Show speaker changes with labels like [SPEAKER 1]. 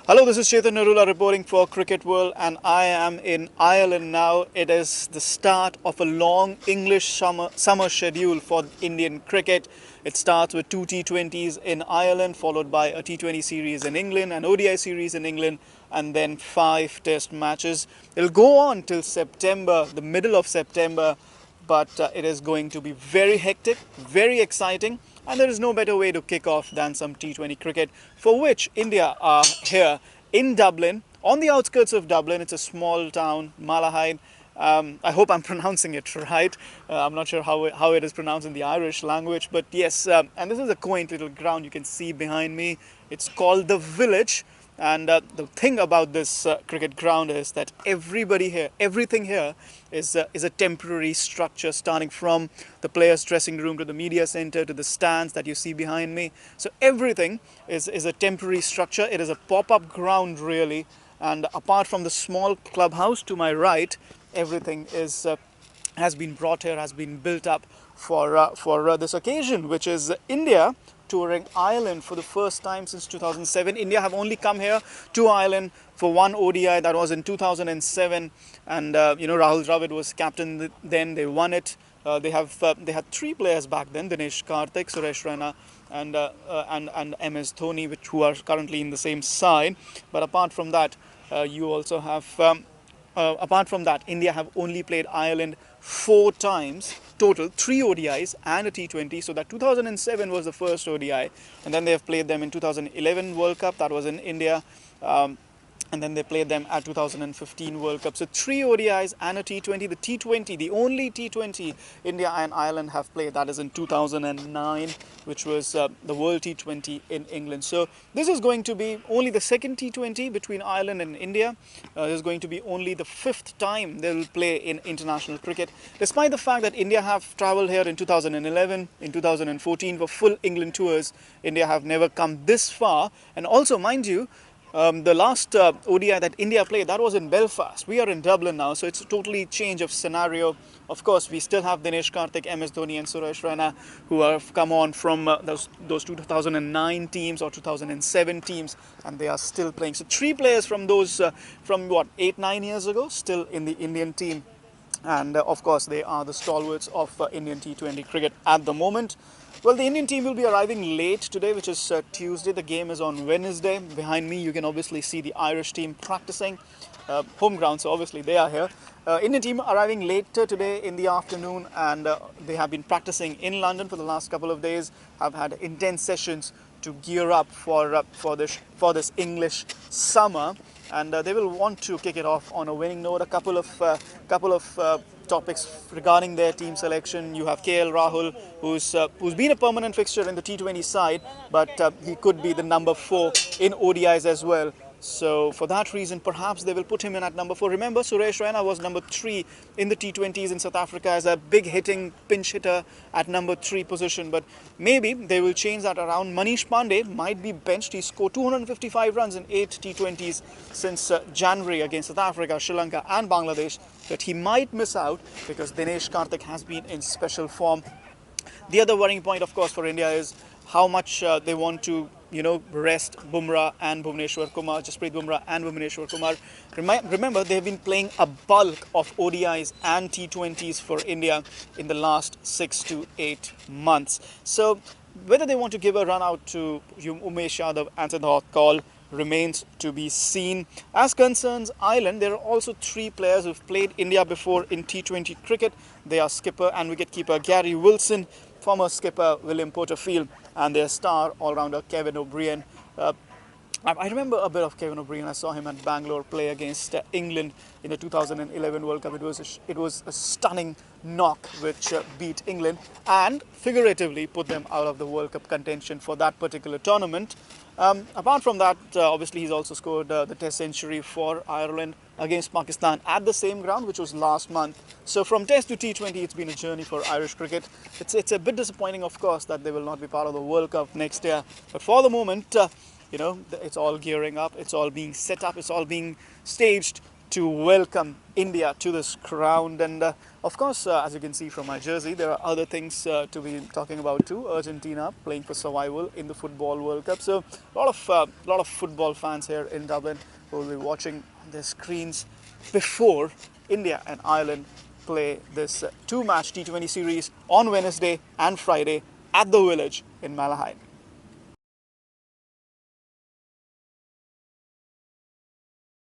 [SPEAKER 1] Hello, this is Chetan Narula reporting for Cricket World, and I am in Ireland now. It is the start of a long English summer schedule for Indian cricket. It starts with two T20s in Ireland, followed by a T20 series in England, an ODI series in England, and then 5 test matches. It'll go on till September, the middle of September, but it is going to be very hectic, very exciting, and there is no better way to kick off than some T20 cricket, for which India are here in Dublin, on the outskirts of Dublin. It's a small town, Malahide. I hope I'm pronouncing it right. I'm not sure how it is pronounced in the Irish language, but yes, and this is a quaint little ground you can see behind me. It's called the Village. And the thing about this cricket ground is that everybody here, everything here is a temporary structure, starting from the players' dressing room to the media center to the stands that you see behind me. So everything is a temporary structure. It is a pop-up ground, really. And apart from the small clubhouse to my right, everything is has been brought here, has been built up for this occasion, which is India touring Ireland for the first time since 2007. India have only come here to Ireland for one ODI, that was in 2007, and Rahul Dravid was captain then. They won it. They had three players back then: Dinesh Karthik, Suresh Raina, and MS Dhoni, who are currently in the same side. But apart from that, you also have. Apart from that, India have only played Ireland 4 times total, 3 ODIs and a T20. So that 2007 was the first ODI, and then they have played them in 2011 World Cup, that was in India, and then they played them at 2015 World Cup. So 3 ODIs and a T20. The T20, the only T20 India and Ireland have played, that is in 2009, which was the World T20 in England. So this is going to be only the second T20 between Ireland and India. This is going to be only the 5th time they will play in international cricket, despite the fact that India have travelled here in 2011, in 2014 for full England tours. India have never come this far. And also, mind you, the last ODI that India played, that was in Belfast. We are in Dublin now, so it's a totally change of scenario. Of course, we still have Dinesh Karthik, MS Dhoni and Suresh Raina, who have come on from those 2009 teams or 2007 teams, and they are still playing. So 3 players from those, from what, 8-9 years ago, still in the Indian team. And of course, they are the stalwarts of Indian T20 cricket at the moment. Well, the Indian team will be arriving late today, which is Tuesday. The game is on Wednesday. Behind me, you can obviously see the Irish team practicing. Home ground, so obviously they are here. Indian team arriving later today in the afternoon, and they have been practicing in London for the last couple of days, have had intense sessions to gear up for this English summer. And they will want to kick it off on a winning note. A couple of topics regarding their team selection. You have KL Rahul, who's been a permanent fixture in the T20 side, but he could be the number 4 in ODIs as well. So for that reason, perhaps they will put him in at number 4. Remember, Suresh Raina was number 3 in the T20s in South Africa as a big hitting pinch hitter at number 3 position. But maybe they will change that around. Manish Pandey might be benched. He scored 255 runs in 8 T20s since January against South Africa, Sri Lanka and Bangladesh. But he might miss out because Dinesh Karthik has been in special form. The other worrying point, of course, for India is how much they want to rest Bumrah and Bhuvneshwar Kumar, Jasprit Bumrah and Bhuvneshwar Kumar. Remember, they have been playing a bulk of ODIs and T20s for India in the last 6 to 8 months. So whether they want to give a run out to Umesh Yadav, answer the hot call, remains to be seen. As concerns Ireland, there are also 3 players who've played India before in T20 cricket. They are skipper and wicketkeeper Gary Wilson, former skipper William Porterfield, and their star all-rounder Kevin O'Brien. I remember a bit of Kevin O'Brien. I saw him at Bangalore play against England in the 2011 World Cup. It was a stunning knock which beat England and figuratively put them out of the World Cup contention for that particular tournament. Apart from that, obviously he's also scored the Test century for Ireland against Pakistan at the same ground, which was last month. So from Test to T20, it's been a journey for Irish cricket. It's a bit disappointing, of course, that they will not be part of the World Cup next year. But for the moment, it's all gearing up, it's all being set up, it's all being staged to welcome India to this ground. And of course, as you can see from my jersey, there are other things to be talking about too. Argentina playing for survival in the Football World Cup. So a lot of football fans here in Dublin who will be watching their screens before India and Ireland play this two-match T20 series on Wednesday and Friday at the Village in Malahide.